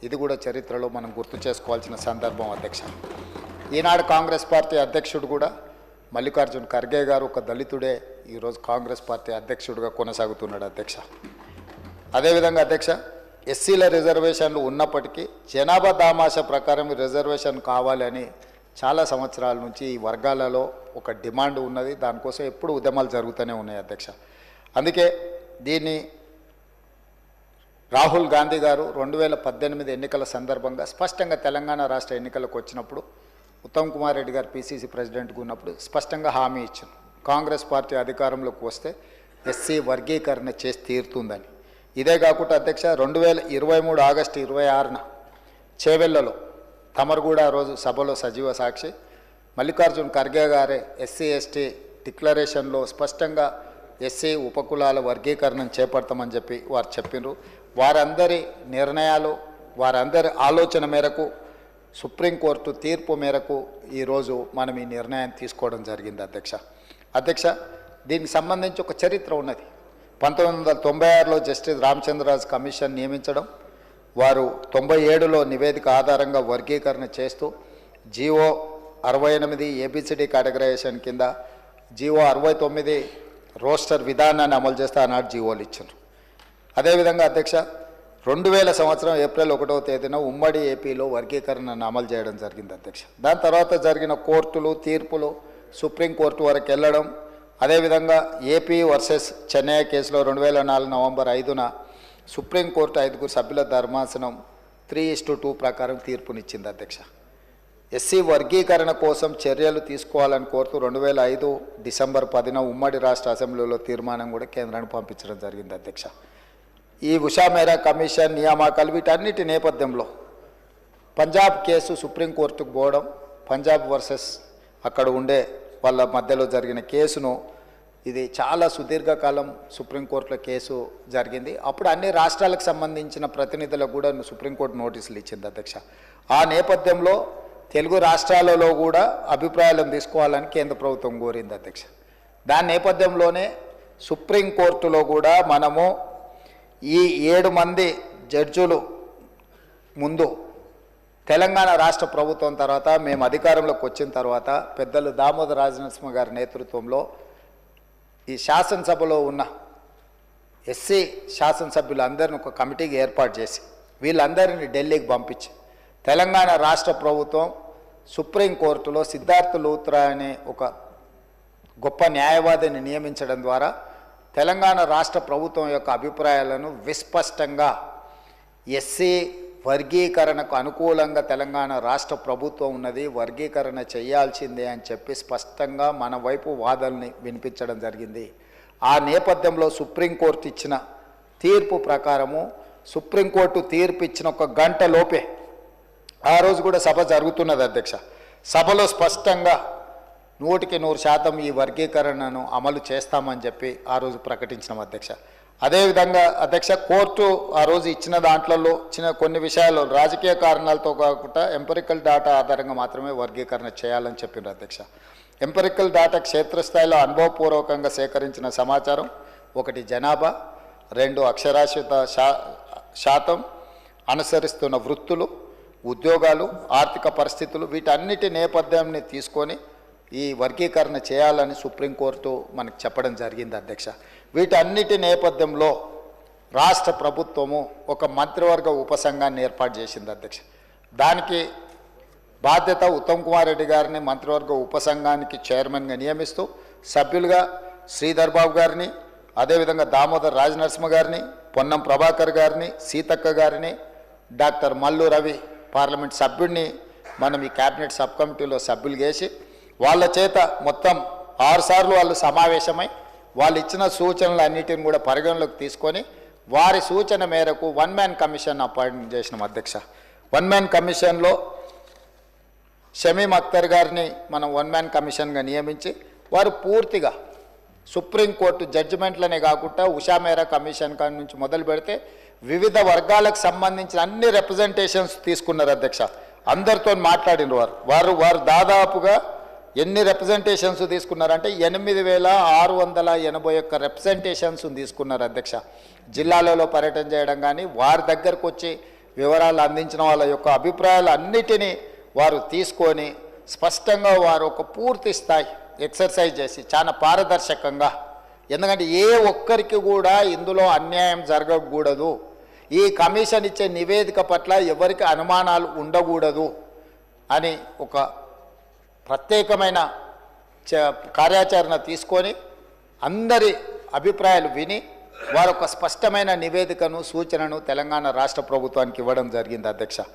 ఇది కూడా చరిత్రలో మనం గుర్తు చేసుకోవాల్సిన సందర్భం అధ్యక్ష. ఈనాడు కాంగ్రెస్ పార్టీ అధ్యక్షుడు కూడా మల్లికార్జున్ ఖర్గే గారు ఒక దళితుడే ఈరోజు కాంగ్రెస్ పార్టీ అధ్యక్షుడిగా కొనసాగుతున్నాడు అధ్యక్ష. అదేవిధంగా అధ్యక్ష, ఎస్సీల రిజర్వేషన్లు ఉన్నప్పటికీ జనాభా దామాష ప్రకారం రిజర్వేషన్ కావాలని చాలా సంవత్సరాల నుంచి ఈ వర్గాలలో ఒక డిమాండ్ ఉన్నది. దానికోసం ఎప్పుడు ఉద్యమాలు జరుగుతూనే ఉన్నాయి అధ్యక్ష. అందుకే దీన్ని రాహుల్ గాంధీ గారు 2018 ఎన్నికల సందర్భంగా స్పష్టంగా తెలంగాణ రాష్ట్ర ఎన్నికలకు వచ్చినప్పుడు ఉత్తమ్ కుమార్ రెడ్డి గారు పిసిసి ప్రెసిడెంట్గా ఉన్నప్పుడు స్పష్టంగా హామీ ఇచ్చాను, కాంగ్రెస్ పార్టీ అధికారంలోకి వస్తే ఎస్సీ వర్గీకరణ చేసి తీరుతుందని. ఇదే కాకుండా అధ్యక్ష 2023 ఆగస్టు 26న చేవెళ్లలో తమరు కూడా ఆ రోజు సభలో సజీవ సాక్షి, మల్లికార్జున్ ఖర్గే గారే ఎస్సీ ఎస్టీ డిక్లరేషన్లో స్పష్టంగా ఎస్సీ ఉపకులాల వర్గీకరణను చేపడతామని చెప్పి వారు చెప్పినారు. వారందరి నిర్ణయాలు, వారందరి ఆలోచన మేరకు, సుప్రీంకోర్టు తీర్పు మేరకు ఈరోజు మనం ఈ నిర్ణయం తీసుకోవడం జరిగింది అధ్యక్ష. దీనికి సంబంధించి ఒక చరిత్ర ఉన్నది. 1996లో జస్టిస్ రామచంద్రరాజు కమిషన్ నియమించడం, వారు 97లో నివేదిక ఆధారంగా వర్గీకరణ చేస్తూ జీవో 68 ఏబిసిడి కేటగరైజేషన్ కింద, జీవో 69 రోస్టర్ విధానాన్ని అమలు చేస్తే ఆనాడు జీవోలు ఇచ్చారు. అదేవిధంగా అధ్యక్ష 2000 సంవత్సరం ఏప్రిల్ 1వ తేదీన ఉమ్మడి ఏపీలో వర్గీకరణను అమలు చేయడం జరిగింది అధ్యక్ష. దాని తర్వాత జరిగిన కోర్టులు తీర్పులు సుప్రీంకోర్టు వరకు వెళ్ళడం, అదేవిధంగా ఏపీ వర్సెస్ చెన్నై కేసులో 2004 నవంబర్ 5న సుప్రీంకోర్టు 5 సభ్యుల ధర్మాసనం 3:2 ప్రకారం తీర్పునిచ్చింది అధ్యక్ష. ఎస్సీ వర్గీకరణ కోసం చర్యలు తీసుకోవాలని కోరుతూ 2005 డిసెంబర్ 10న ఉమ్మడి రాష్ట్ర అసెంబ్లీలో తీర్మానం కూడా కేంద్రానికి పంపించడం జరిగింది అధ్యక్ష. ఈ ఉషా మేరా కమిషన్ నియామకాలు వీటన్నిటి నేపథ్యంలో పంజాబ్ కేసు సుప్రీంకోర్టుకు పోవడం, పంజాబ్ వర్సెస్ అక్కడ ఉండే వాళ్ళ మధ్యలో జరిగిన కేసును, ఇది చాలా సుదీర్ఘకాలం సుప్రీంకోర్టులో కేసు జరిగింది. అప్పుడు అన్ని రాష్ట్రాలకు సంబంధించిన ప్రతినిధులకు కూడా సుప్రీంకోర్టు నోటీసులు ఇచ్చింది అధ్యక్ష. ఆ నేపథ్యంలో తెలుగు రాష్ట్రాలలో కూడా అభిప్రాయాలను తీసుకోవాలని కేంద్ర ప్రభుత్వం కోరింది అధ్యక్ష. దాని నేపథ్యంలోనే సుప్రీంకోర్టులో కూడా మనము ఈ 7 మంది జడ్జులు ముందు తెలంగాణ రాష్ట్ర ప్రభుత్వం తర్వాత మేము అధికారంలోకి వచ్చిన తర్వాత పెద్దలు దామోదర్ రాజనరసింహ గారి నేతృత్వంలో ఈ శాసనసభలో ఉన్న ఎస్సీ శాసనసభ్యులందరినీ ఒక కమిటీకి ఏర్పాటు చేసి వీళ్ళందరినీ ఢిల్లీకి పంపించి తెలంగాణ రాష్ట్ర ప్రభుత్వం సుప్రీంకోర్టులో సిద్ధార్థ లూత్రా అనే ఒక గొప్ప న్యాయవాదిని నియమించడం ద్వారా తెలంగాణ రాష్ట్ర ప్రభుత్వం యొక్క అభిప్రాయాలను విస్పష్టంగా ఎస్సీ వర్గీకరణకు అనుకూలంగా తెలంగాణ రాష్ట్ర ప్రభుత్వం ఉన్నది, వర్గీకరణ చేయాల్సిందే అని చెప్పి స్పష్టంగా మన వైపు వాదనని వినిపించడం జరిగింది. ఆ నేపథ్యంలో సుప్రీంకోర్టు ఇచ్చిన తీర్పు ప్రకారము, సుప్రీంకోర్టు తీర్పు ఇచ్చిన 1 గంట లోపే ఆ రోజు కూడా సభ జరుగుతున్నది అధ్యక్ష. సభలో స్పష్టంగా 100% ఈ వర్గీకరణను అమలు చేస్తామని చెప్పి ఆ రోజు ప్రకటించినాం అధ్యక్ష. అదేవిధంగా అధ్యక్ష, కోర్టు ఆ రోజు ఇచ్చిన దాంట్లో కొన్ని విషయాలు రాజకీయ కారణాలతో కాకుండా ఎంపెరికల్ డాటా ఆధారంగా మాత్రమే వర్గీకరణ చేయాలని చెప్పిండ్రు అధ్యక్ష. ఎంపెరికల్ డాటా క్షేత్రస్థాయిలో అనుభవపూర్వకంగా సేకరించిన సమాచారం, 1 జనాభా, 2 అక్షరాస్యత శాతం, అనుసరిస్తున్న వృత్తులు, ఉద్యోగాలు, ఆర్థిక పరిస్థితులు, వీటన్నిటి నేపథ్యాన్ని తీసుకొని ఈ వర్గీకరణ చేయాలని సుప్రీంకోర్టు మనకు చెప్పడం జరిగింది అధ్యక్ష. వీటన్నిటి నేపథ్యంలో రాష్ట్ర ప్రభుత్వము ఒక మంత్రివర్గ ఉపసంఘాన్ని ఏర్పాటు చేసింది అధ్యక్ష. దానికి బాధ్యత ఉత్తమ్ కుమార్ రెడ్డి గారిని మంత్రివర్గ ఉపసంఘానికి చైర్మన్గా నియమిస్తూ సభ్యులుగా శ్రీధర్ బాబు గారిని, అదేవిధంగా దామోదర్ రాజనరసింహ గారిని, పొన్నం ప్రభాకర్ గారిని, సీతక్క గారిని, డాక్టర్ మల్లు రవి పార్లమెంట్ సభ్యుడిని మనం ఈ క్యాబినెట్ సబ్ కమిటీలో సభ్యులు చేసి వాళ్ళ చేత మొత్తం 6 సార్లు వాళ్ళు సమావేశమై వాళ్ళు ఇచ్చిన సూచనలు అన్నిటిని కూడా పరిగణలోకి తీసుకొని వారి సూచన మేరకు 1 మ్యాన్ కమిషన్ అపాయింట్ చేసినాం అధ్యక్ష. 1 మ్యాన్ కమిషన్లో షమీమ్ అఖ్తర్ గారిని మనం 1 మ్యాన్ కమిషన్గా నియమించి వారు పూర్తిగా సుప్రీంకోర్టు జడ్జిమెంట్లనే కాకుండా ఉషా మేరా కమిషన్ కాడి నుంచి మొదలు పెడితే వివిధ వర్గాలకు సంబంధించిన అన్ని రిప్రజెంటేషన్స్ తీసుకున్నారు అధ్యక్ష. అందరితో మాట్లాడిన వారు దాదాపుగా ఎన్ని రిప్రజెంటేషన్స్ తీసుకున్నారంటే 8,681 రిప్రజెంటేషన్స్ తీసుకున్నారు అధ్యక్ష. జిల్లాలలో పర్యటన చేయడం కానీ, వారి దగ్గరకు వచ్చి వివరాలు అందించిన వాళ్ళ యొక్క అభిప్రాయాలు అన్నిటినీ వారు తీసుకొని స్పష్టంగా వారు ఒక పూర్తి స్థాయి ఎక్సర్సైజ్ చేసి చాలా పారదర్శకంగా, ఎందుకంటే ఏ ఒక్కరికి కూడా ఇందులో అన్యాయం జరగకూడదు, ఈ కమిషన్ ఇచ్చే నివేదిక పట్ల ఎవరికి అనుమానాలు ఉండకూడదు అని ఒక ప్రత్యేకమైన కార్యాచరణ తీసుకొని అందరి అభిప్రాయాలు విని వారు ఒక స్పష్టమైన నివేదికను సూచనను తెలంగాణ రాష్ట్ర ప్రభుత్వానికి ఇవ్వడం జరిగింది అధ్యక్ష.